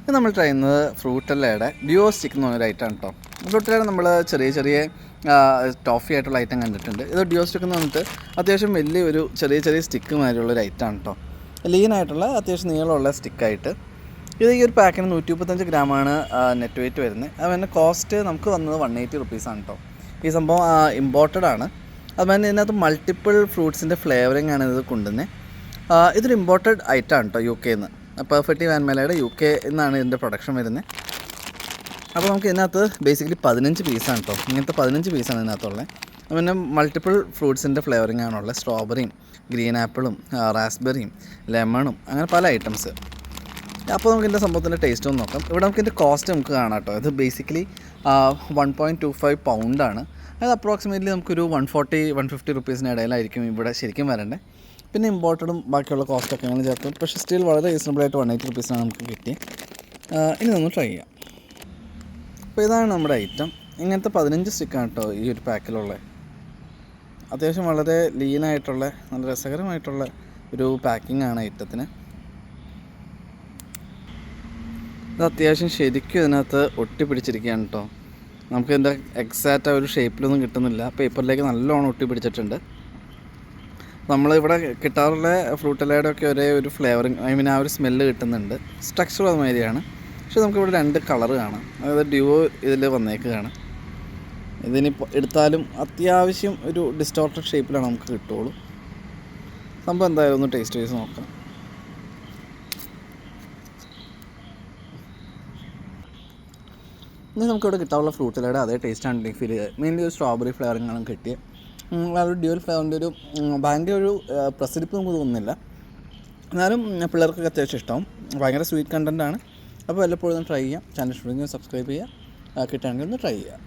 ഇത് നമ്മൾ ട്രൈ ചെയ്യുന്നത് ഫ്രൂട്ടല്ലയുടെ ഡ്യുവോ സ്റ്റിക്ക് എന്ന് പറഞ്ഞൊരു ഐറ്റം ആണ് കേട്ടോ. ഫ്രൂട്ടല്ലയുടെ നമ്മൾ ചെറിയ ടോഫി ആയിട്ടുള്ള ഐറ്റം കണ്ടിട്ടുണ്ട്. ഇത് ഡ്യുവോ സ്റ്റിക്ക് എന്ന് പറഞ്ഞിട്ട് അത്യാവശ്യം വലിയൊരു ചെറിയ സ്റ്റിക്ക് മാതിരിയുള്ളൊരു ഐറ്റം ആണ് കേട്ടോ. ലീനായിട്ടുള്ള അത്യാവശ്യം നീളമുള്ള സ്റ്റിക്കായിട്ട് ഇത് ഈ ഒരു പാക്കിന് 135 ഗ്രാമാണ് നെറ്റ് വെയിറ്റ് വരുന്നത്. അതുപോലെ കോസ്റ്റ് നമുക്ക് വന്നത് 180 റുപ്പീസാണ് കേട്ടോ. ഈ സംഭവം ഇമ്പോർട്ടഡ് ആണ്. അതുപോലെ ഇതിനകത്ത് മൾട്ടിപ്പിൾ ഫ്രൂട്ട്സിൻ്റെ ഫ്ലേവറിംഗ് ആണ് ഇത് കൊണ്ടുവന്നത്. ഇതൊരു ഇമ്പോർട്ടഡ് ഐറ്റം ആണ് കേട്ടോ UK നിന്ന്. പെർഫെക്റ്റ് വാൻമേലയുടെ UK എന്നാണ് ഇതിൻ്റെ പ്രൊഡക്ഷൻ വരുന്നത്. അപ്പോൾ നമുക്ക് ഇതിനകത്ത് ബേസിക്കലി 15 പീസാണ് കേട്ടോ. ഇങ്ങനത്തെ 15 പീസാണ് ഇതിനകത്തുള്ളത്. പിന്നെ മൾട്ടിപ്പിൾ ഫ്രൂട്ട്സിൻ്റെ ഫ്ലേവറിംഗ് ആണുള്ളത്. സ്ട്രോബെറിയും ഗ്രീൻ ആപ്പിളും റാസ്ബെറിയും ലെമണും അങ്ങനെ പല ഐറ്റംസ്. അപ്പോൾ നമുക്ക് ഇതിൻ്റെ സംഭവത്തിൻ്റെ ടേസ്റ്റ് ഒന്ന് നോക്കാം. ഇവിടെ നമുക്ക് ഇതിൻ്റെ കോസ്റ്റ് നമുക്ക് കാണാം കേട്ടോ. ഇത് ബേസിക്കലി 1.25 പൗണ്ടാണ്. അതായത് അപ്രോക്സിമേറ്റ്ലി നമുക്കൊരു 140-150 റുപ്പീസിന് ഇടയിലായിരിക്കും ഇവിടെ ശരിക്കും വരേണ്ടത്. പിന്നെ ഇമ്പോർട്ടഡും ബാക്കിയുള്ള കോസ്റ്റൊക്കെ ഞങ്ങൾ ചേർക്കും. പക്ഷേ സ്റ്റിൽ വളരെ റീസണബിളായിട്ട് 180 റുപ്പീസിനാണ് നമുക്ക് കിട്ടിയത്. ഇനി നമ്മൾ ട്രൈ ചെയ്യാം. അപ്പോൾ ഇതാണ് നമ്മുടെ ഐറ്റം. ഇങ്ങനത്തെ 15 സ്റ്റിക്കാണ് കേട്ടോ ഈ ഒരു പാക്കിലുള്ളത്. അത്യാവശ്യം വളരെ ലീനായിട്ടുള്ള നല്ല രസകരമായിട്ടുള്ള ഒരു പാക്കിംഗ് ആണ് ഐറ്റത്തിന്. ഇത് അത്യാവശ്യം ശരിക്കും ഇതിനകത്ത് ഒട്ടിപ്പിടിച്ചിരിക്കുകയാണ് കേട്ടോ. നമുക്കിതിൻ്റെ എക്സാക്റ്റ് ആ ഒരു ഷേപ്പിലൊന്നും കിട്ടുന്നില്ല. പേപ്പറിലേക്ക് നല്ലോണം ഒട്ടിപ്പിടിച്ചിട്ടുണ്ട്. നമ്മളിവിടെ കിട്ടാറുള്ള ഫ്രൂട്ടല്ലയുടെ ഒക്കെ ഒരേ ഒരു ഫ്ലേവറിങ് ആ ഒരു സ്മെല്ല് കിട്ടുന്നുണ്ട്. സ്ട്രക്ചർ അതുമാതിരിയാണ്. പക്ഷേ നമുക്കിവിടെ 2 കളർ കാണാം. അതായത് ഡ്യുവോ ഇതിൽ വന്നേക്കുകയാണ്. ഇതിനിപ്പോൾ എടുത്താലും അത്യാവശ്യം ഒരു ഡിസ്റ്റോർട്ടഡ് ഷേപ്പിലാണ് നമുക്ക് കിട്ടുള്ളൂ. സംഭവം എന്തായാലും ഒന്ന് ടേസ്റ്റ് ചെയ്ത് നോക്കാം. ഇനി നമുക്കിവിടെ കിട്ടാനുള്ള ഫ്രൂട്ടല്ലയുടെ അതേ ടേസ്റ്റാണ് ഫീൽ ചെയ്തത്. മെയിൻലി ഒരു സ്ട്രോബെറി ഫ്ലേവറിങ്ങാണ് കിട്ടിയത്. ആ ഒരു ഡ്യുവൽ ഫ്ലേവറിൻ്റെ ഒരു ഭയങ്കര ഒരു പ്രസരിപ്പ് നമുക്ക് തോന്നുന്നില്ല. എന്നാലും പിള്ളേർക്കൊക്കെ അത്യാവശ്യം ഇഷ്ടമാവും. ഭയങ്കര സ്വീറ്റ് കണ്ടൻറ്റാണ്. അപ്പോൾ വല്ലപ്പോഴും ഒന്ന് ട്രൈ ചെയ്യാം. ചാനൽ ഇഷ്ടമെങ്കിൽ സബ്സ്ക്രൈബ് ചെയ്യുക. കിട്ടുകയാണെങ്കിൽ ഒന്ന് ട്രൈ ചെയ്യുക.